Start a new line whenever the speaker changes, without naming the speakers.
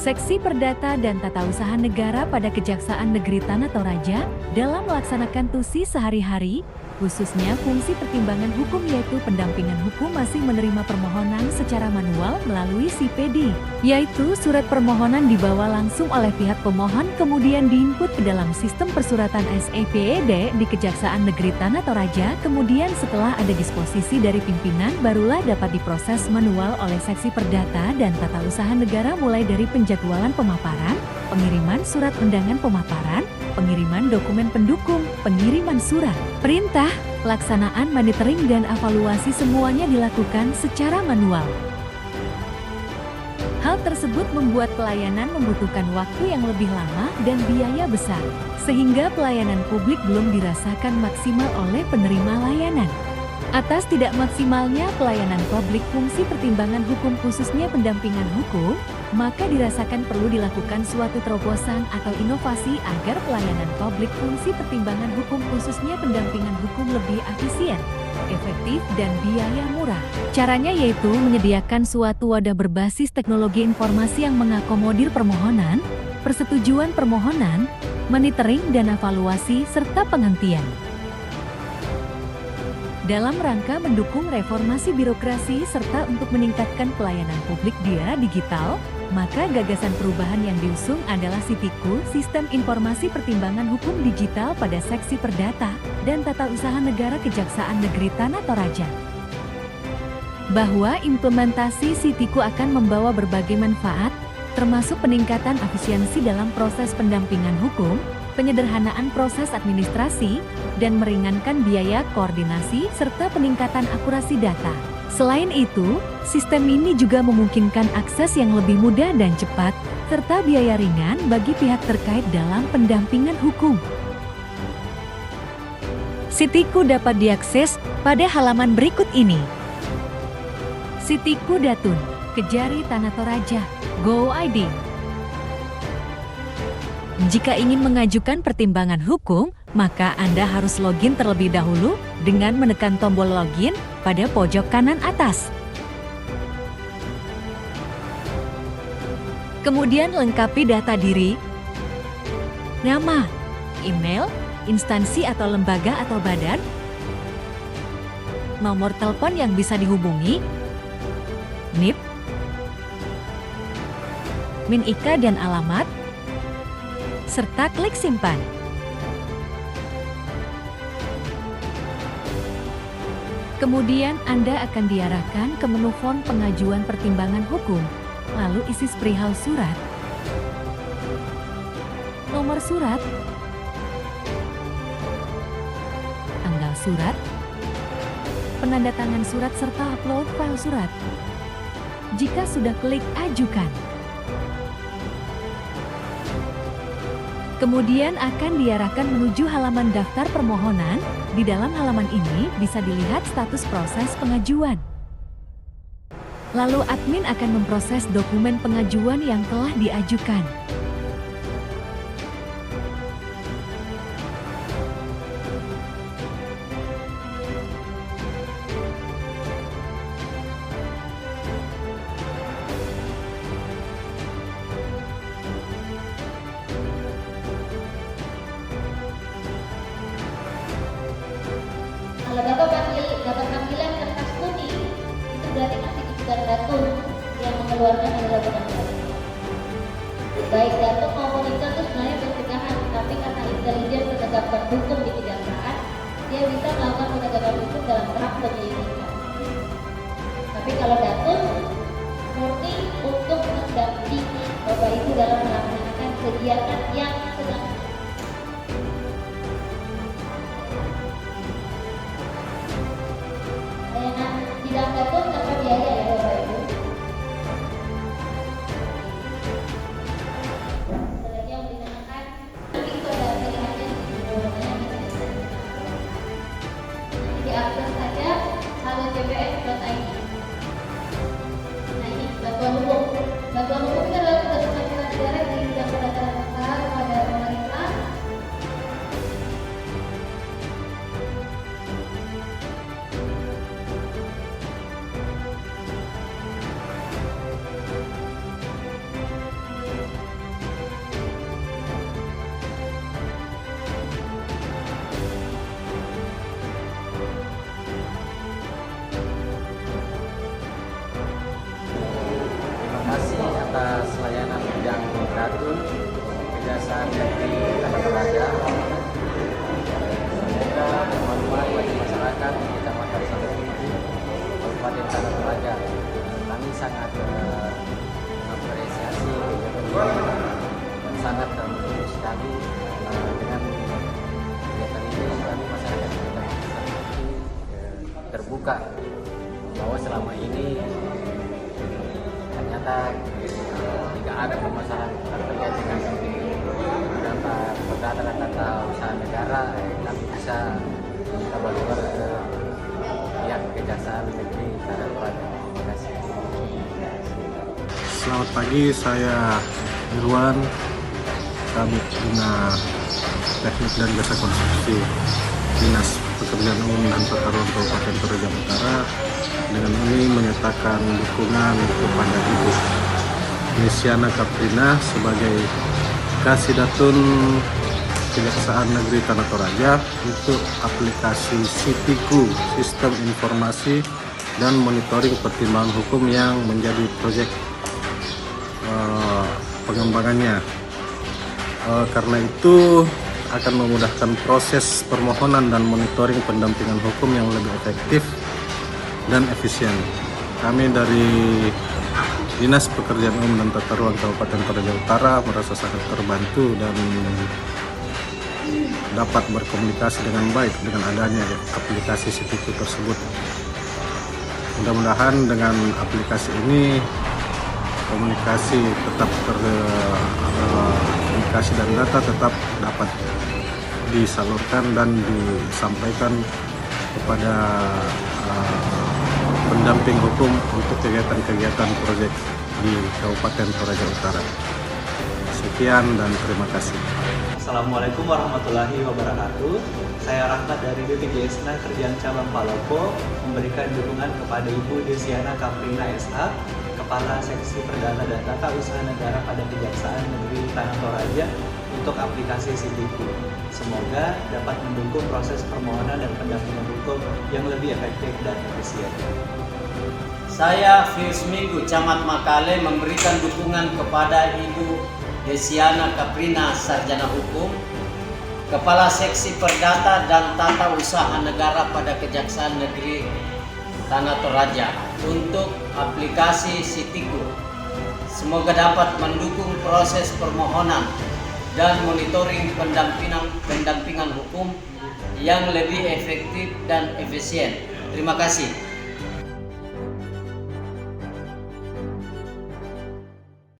Seksi Perdata dan Tata Usaha Negara pada Kejaksaan Negeri Tanah Toraja dalam melaksanakan tusi sehari-hari, khususnya fungsi pertimbangan hukum yaitu pendampingan hukum masih menerima permohonan secara manual melalui SIPD, yaitu surat permohonan dibawa langsung oleh pihak pemohon kemudian diinput ke dalam sistem persuratan SEPED di Kejaksaan Negeri Tanah Toraja, kemudian setelah ada disposisi dari pimpinan barulah dapat diproses manual oleh Seksi Perdata dan Tata Usaha Negara mulai dari penjadwalan pemaparan, pengiriman surat undangan pemaparan, pengiriman dokumen pendukung, pengiriman surat, perintah, pelaksanaan monitoring dan evaluasi semuanya dilakukan secara manual. Hal tersebut membuat pelayanan membutuhkan waktu yang lebih lama dan biaya besar, sehingga pelayanan publik belum dirasakan maksimal oleh penerima layanan. Atas tidak maksimalnya pelayanan publik fungsi pertimbangan hukum khususnya pendampingan hukum, maka dirasakan perlu dilakukan suatu terobosan atau inovasi agar pelayanan publik fungsi pertimbangan hukum khususnya pendampingan hukum lebih efisien, efektif dan biaya murah. Caranya yaitu menyediakan suatu wadah berbasis teknologi informasi yang mengakomodir permohonan, persetujuan permohonan, monitoring dan evaluasi serta penghentian. Dalam rangka mendukung reformasi birokrasi serta untuk meningkatkan pelayanan publik di era digital, maka gagasan perubahan yang diusung adalah SITIKU, Sistem Informasi Pertimbangan Hukum Digital pada Seksi Perdata dan Tata Usaha Negara Kejaksaan Negeri Tanah Toraja. Bahwa implementasi SITIKU akan membawa berbagai manfaat, termasuk peningkatan efisiensi dalam proses pendampingan hukum, penyederhanaan proses administrasi, dan meringankan biaya koordinasi serta peningkatan akurasi data. Selain itu, sistem ini juga memungkinkan akses yang lebih mudah dan cepat, serta biaya ringan bagi pihak terkait dalam pendampingan hukum. SITIKU dapat diakses pada halaman berikut ini. SITIKU Datun, Kejari Tanah Toraja, Go ID. Jika ingin mengajukan pertimbangan hukum, maka Anda harus login terlebih dahulu dengan menekan tombol login pada pojok kanan atas. Kemudian lengkapi data diri, nama, email, instansi atau lembaga atau badan, nomor telepon yang bisa dihubungi, NIP, NIN IK dan alamat, serta klik simpan. Kemudian Anda akan diarahkan ke menu form pengajuan pertimbangan hukum, lalu isi perihal surat, nomor surat, tanggal surat, penandatangan surat serta upload file surat. Jika sudah klik ajukan, kemudian akan diarahkan menuju halaman daftar permohonan. Di dalam halaman ini bisa dilihat status proses pengajuan. Lalu admin akan memproses dokumen pengajuan yang telah diajukan.
Kalau Bapak dapat panggilan kertas kuning, itu berarti masih bukan Datun yang mengeluarkan adalah benar-benar. Baik Datun maupun itu sebenarnya pencegahan, tapi karena intelijen penegakan hukum di kejaksaan, dia bisa melakukan penegakan hukum dalam tahap penyelidikan. Tapi kalau Datun murni untuk mendampingi Bapak Ibu dalam melaksanakan kegiatan yang sedang tidak Datun tanpa biaya ya Bapak Ibu. Selagi yang dikenakan itu ada pilihannya nanti diakses saja halojbn.id. Nah ini bantuan hukum. Bantuan hukum itu adalah tugas kewajiban negara di bidang pendaftaran usaha kepada pemerintah
Negeri Tanah Toraja. Semoga bermanfaat bagi masyarakat di Kecamatan Salatimbang, Kabupaten Tanah Toraja. Kami sangat mengapresiasi dan sangat mendukung sekali dengan kegiatan ini. Kami masyarakat di Kecamatan Salatimbang terbuka bahwa selama ini ternyata tidak ada permasalahan terkait dengan data dan tata usaha negara. Kami bisa berlapor ke pihak Kejaksaan Negeri Tanah Toraja. Terima kasih.
Selamat pagi, saya Irwan, Kabid Bina Teknik dan Jasa Konstruksi Dinas Pekerjaan Umum dan Tata Ruang Kabupaten Toraja Utara. Dengan ini menyatakan dukungan kepada Ibu Desiana Kaprina sebagai Kasidatun Kejaksaan Negeri Tanah Toraja untuk aplikasi Sitiku, Sistem Informasi dan Monitoring Pertimbangan Hukum yang menjadi proyek pengembangannya. Karena itu akan memudahkan proses permohonan dan monitoring pendampingan hukum yang lebih efektif dan efisien. Kami dari Dinas Pekerjaan Umum dan Tata Ruang Kabupaten Toraja Utara merasa sangat terbantu dan dapat berkomunikasi dengan baik dengan adanya aplikasi Sitiku tersebut. Mudah-mudahan dengan aplikasi ini komunikasi dan data tetap dapat disalurkan dan disampaikan kepada pendamping hukum untuk kegiatan-kegiatan proyek di Kabupaten Toraja Utara. Sekian dan terima kasih.
Assalamualaikum warahmatullahi wabarakatuh. Saya Rahmat dari BPJSNA Kerjaan Cabang Palopo memberikan dukungan kepada Ibu Desiana Kaprina SH, Kepala Seksi Perdata dan Tata Usaha Negara pada Kejaksaan Negeri Tanah Toraja untuk aplikasi Sitiku. Semoga dapat mendukung proses permohonan dan pendampingan hukum yang lebih efektif dan efisien.
Saya Fius Minggu, Camat Makale, memberikan dukungan kepada Ibu Desiana Kaprina, Sarjana Hukum, Kepala Seksi Perdata dan Tata Usaha Negara pada Kejaksaan Negeri Tanah Toraja untuk aplikasi Sitiku. Semoga dapat mendukung proses permohonan dan monitoring pendampingan hukum yang lebih efektif dan efisien. Terima kasih.